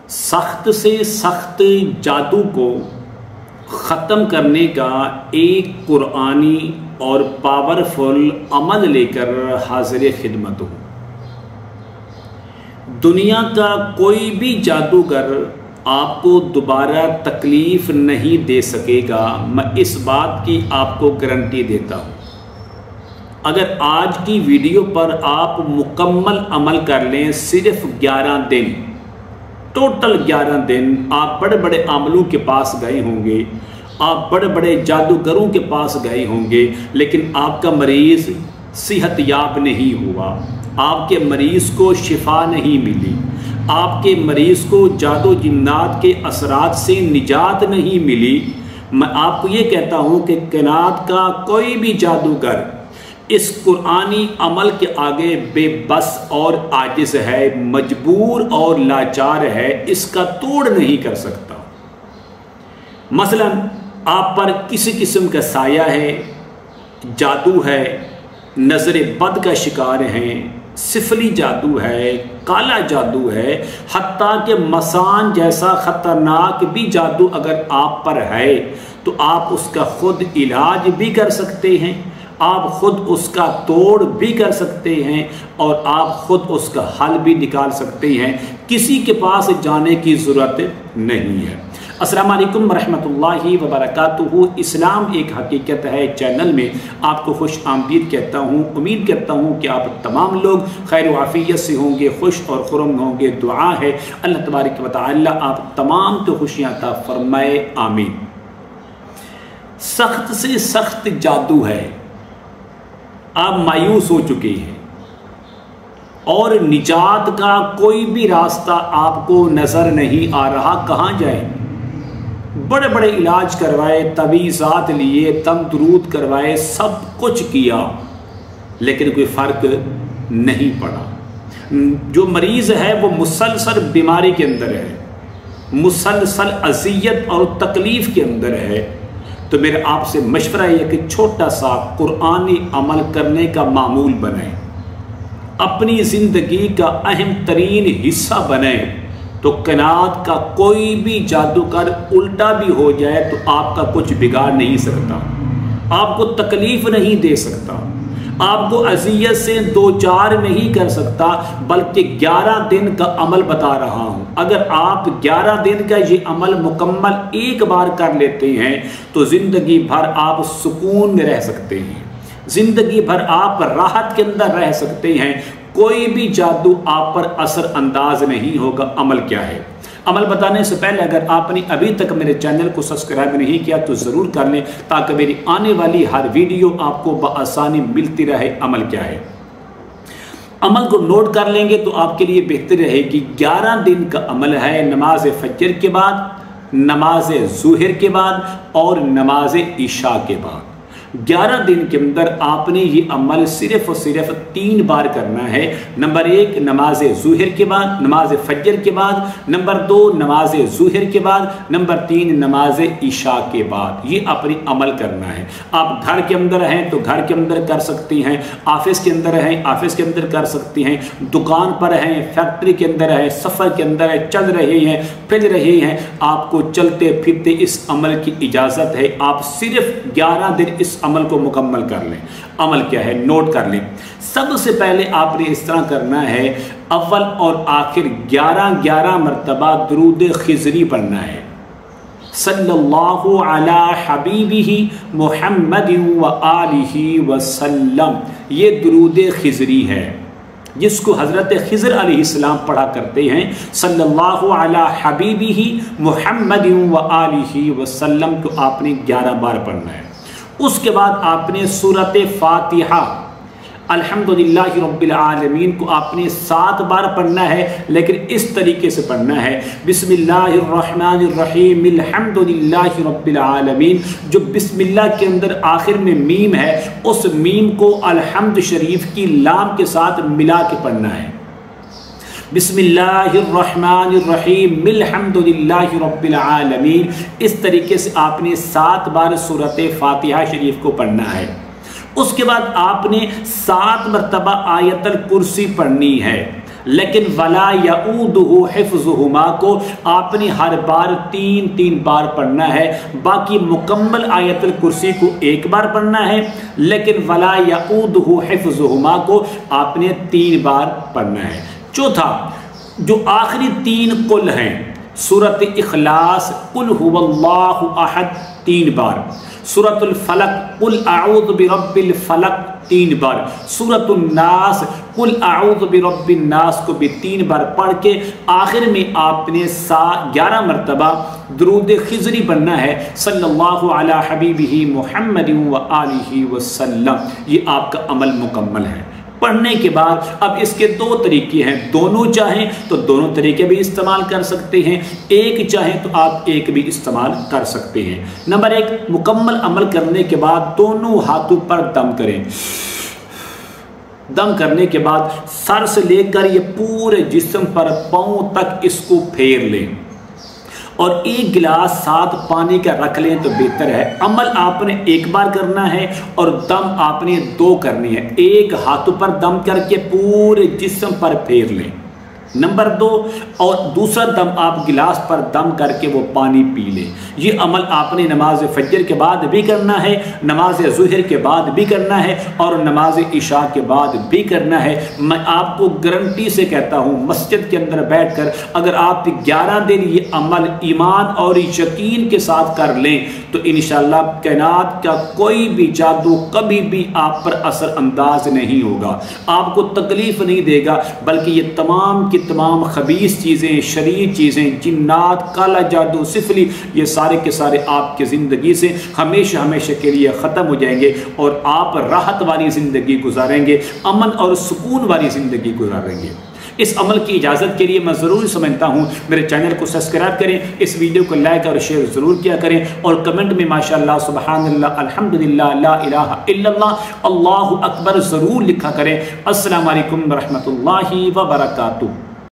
سخت سے سخت جادو کو ختم کرنے کا ایک قرآنی اور پاورفل عمل لے کر حاضر خدمت ہوں۔ دنیا کا کوئی بھی جادوگر آپ کو دوبارہ تکلیف نہیں دے سکے گا، میں اس بات کی آپ کو گارنٹی دیتا ہوں۔ اگر آج کی ویڈیو پر آپ مکمل عمل کر لیں، صرف 11 دن، ٹوٹل 11 دن، آپ بڑے بڑے عاملوں کے پاس گئے ہوں گے، آپ بڑے بڑے جادوگروں کے پاس گئے ہوں گے، لیکن آپ کا مریض صحت یاب نہیں ہوا، آپ کے مریض کو شفا نہیں ملی، آپ کے مریض کو جادو جنات کے اثرات سے نجات نہیں ملی، میں آپ کو یہ کہتا ہوں کہ کائنات کا کوئی بھی جادوگر اس قرآنی عمل کے آگے بے بس اور عاجز ہے، مجبور اور لاچار ہے، اس کا توڑ نہیں کر سکتا۔ مثلا آپ پر کسی قسم کا سایہ ہے، جادو ہے، نظر بد کا شکار ہیں، سفلی جادو ہے، کالا جادو ہے، حتیٰ کہ مسان جیسا خطرناک بھی جادو اگر آپ پر ہے تو آپ اس کا خود علاج بھی کر سکتے ہیں، آپ خود اس کا توڑ بھی کر سکتے ہیں، اور آپ خود اس کا حل بھی نکال سکتے ہیں، کسی کے پاس جانے کی ضرورت نہیں ہے۔ السلام علیکم ورحمۃ اللہ وبرکاتہ۔ اسلام ایک حقیقت ہے چینل میں آپ کو خوش آمدید کہتا ہوں۔ امید کرتا ہوں کہ آپ تمام لوگ خیر و عافیت سے ہوں گے، خوش اور خرم ہوں گے۔ دعا ہے اللہ تبارک و تعالی آپ تمام کو خوشیاں عطا فرمائے، آمین۔ سخت سے سخت جادو ہے، آپ مایوس ہو چکے ہیں اور نجات کا کوئی بھی راستہ آپ کو نظر نہیں آ رہا، کہاں جائیں؟ بڑے بڑے علاج کروائے، تعویذات لیے، تم درود کروائے، سب کچھ کیا، لیکن کوئی فرق نہیں پڑا۔ جو مریض ہے وہ مسلسل بیماری کے اندر ہے، مسلسل اذیت اور تکلیف کے اندر ہے۔ تو میرا آپ سے مشورہ ہے کہ چھوٹا سا قرآنی عمل کرنے کا معمول بنائیں، اپنی زندگی کا اہم ترین حصہ بنائیں، تو کائنات کا کوئی بھی جادوگر الٹا بھی ہو جائے تو آپ کا کچھ بگاڑ نہیں سکتا، آپ کو تکلیف نہیں دے سکتا، آپ کو اذیت سے دوچار نہیں کر سکتا، بلکہ 11 دن کا عمل بتا رہا ہوں۔ اگر آپ 11 دن کا یہ عمل مکمل ایک بار کر لیتے ہیں تو زندگی بھر آپ سکون میں رہ سکتے ہیں، زندگی بھر آپ راحت کے اندر رہ سکتے ہیں، کوئی بھی جادو آپ پر اثر انداز نہیں ہوگا۔ عمل کیا ہے؟ عمل بتانے سے پہلے اگر آپ نے ابھی تک میرے چینل کو سبسکرائب نہیں کیا تو ضرور کر لیں، تاکہ میری آنے والی ہر ویڈیو آپ کو بآسانی ملتی رہے۔ عمل کیا ہے؟ عمل کو نوٹ کر لیں گے تو آپ کے لیے بہتر رہے گی۔ 11 دن کا عمل ہے، نماز فجر کے بعد، نماز ظہر کے بعد اور نماز عشاء کے بعد۔ 11 دن کے اندر آپ نے یہ عمل صرف اور صرف 3 بار کرنا ہے۔ نمبر 1 نماز ظہر کے بعد، نماز فجر کے بعد، نمبر 2 نماز ظہر کے بعد، نمبر 3 نماز عشاء کے بعد۔ یہ اپنی عمل کرنا ہے۔ آپ گھر کے اندر ہیں تو گھر کے اندر کر سکتی ہیں، آفس کے اندر ہیں آفس کے اندر کر سکتی ہیں، دکان پر ہیں، فیکٹری کے اندر ہیں، سفر کے اندر ہے، چل رہے ہیں، پھر رہے ہیں، آپ کو چلتے پھرتے اس عمل کی اجازت ہے۔ آپ صرف 11 دن اس عمل کو مکمل کر لیں۔ عمل کیا ہے؟ نوٹ کر لیں۔ سب سے پہلے آپ نے اس طرح کرنا ہے، اول اور آخر 11 مرتبہ درود خضری پڑھنا ہے۔ صلی اللہ علی حبیبہ محمد و آلہ وسلم، یہ درود خضری ہے جس کو حضرت خضر علیہ السلام پڑھا کرتے ہیں۔ صلی اللہ علی حبیبہ محمد و آلہ وسلم کو آپ نے 11 بار پڑھنا ہے۔ اس کے بعد آپ نے سورۃ فاتحہ الحمدللہ رب العالمین کو آپ نے 7 بار پڑھنا ہے، لیکن اس طریقے سے پڑھنا ہے، بسم اللہ الرحمن الرحیم الحمدللہ رب العالمین۔ جو بسم اللہ کے اندر آخر میں میم ہے، اس میم کو الحمد شریف کی لام کے ساتھ ملا کے پڑھنا ہے۔ بسم اللہ الرحمن الرحیم الحمدللہ رب العالمین۔ اس طریقے سے آپ نے 7 بار سورۃ فاتحہ شریف کو پڑھنا ہے۔ اس کے بعد آپ نے 7 مرتبہ آیت الکرسی پڑھنی ہے۔ لیکن ولا یعودہ حفظہما کو آپ نے ہر بار 3 بار پڑھنا ہے. باقی مکمل آیت الکرسی کو ایک بار پڑھنا ہے، لیکن ولا یعودہ حفظہما کو آپ نے 3 بار پڑھنا ہے. چوتھا، جو آخری 3 قل ہیں، سورۃ اخلاص قل هو اللہ احد 3 بار، سورۃ الفلق قل اعوذ برب الفلق 3 بار، سورۃ الناس قل اعوذ برب الناس کو بھی 3 بار پڑھ کے آخر میں آپ نے 11 مرتبہ درود خضری بننا ہے صلی اللہ علی حبیبہ محمد وآلہ وسلم. یہ آپ کا عمل مکمل ہے. پڑھنے کے بعد اب اس کے 2 طریقے ہیں، دونوں چاہیں تو دونوں طریقے بھی استعمال کر سکتے ہیں، ایک چاہیں تو آپ ایک بھی استعمال کر سکتے ہیں. نمبر 1، مکمل عمل کرنے کے بعد دونوں ہاتھوں پر دم کریں. دم کرنے کے بعد سر سے لے کر یہ پورے جسم پر پاؤں تک اس کو پھیر لیں اور 1 گلاس ساتھ پانی کا رکھ لیں تو بہتر ہے. عمل آپ نے 1 بار کرنا ہے اور دم آپ نے 2 کرنی ہے. 1 ہاتھوں پر دم کر کے پورے جسم پر پھیر لیں. نمبر 2، اور دوسرا دم آپ گلاس پر دم کر کے وہ پانی پی لیں. یہ عمل آپ نے نماز فجر کے بعد بھی کرنا ہے، نماز ظہر کے بعد بھی کرنا ہے اور نماز عشاء کے بعد بھی کرنا ہے. میں آپ کو گارنٹی سے کہتا ہوں، مسجد کے اندر بیٹھ کر اگر آپ 11 دن یہ عمل ایمان اور یقین کے ساتھ کر لیں تو انشاءاللہ کائنات کا کوئی بھی جادو کبھی بھی آپ پر اثر انداز نہیں ہوگا، آپ کو تکلیف نہیں دے گا، بلکہ یہ تمام کی تمام خبیث چیزیں، شریر چیزیں، جنات، کالا جادو، سفلی، یہ سارے کے سارے آپ کی زندگی سے ہمیشہ ہمیشہ کے لیے ختم ہو جائیں گے اور آپ راحت والی زندگی گزاریں گے، امن اور سکون والی زندگی گزاریں گے. اس عمل کی اجازت کے لیے میں ضرور سمجھتا ہوں میرے چینل کو سبسکرائب کریں، اس ویڈیو کو لائک اور شیئر ضرور کیا کریں اور کمنٹ میں ماشاءاللہ، سبحان اللہ، الحمدللہ، لا الہ الا اللہ، اللہ اکبر ضرور لکھا کریں. السلام علیکم ورحمۃ اللہ وبرکاتہ.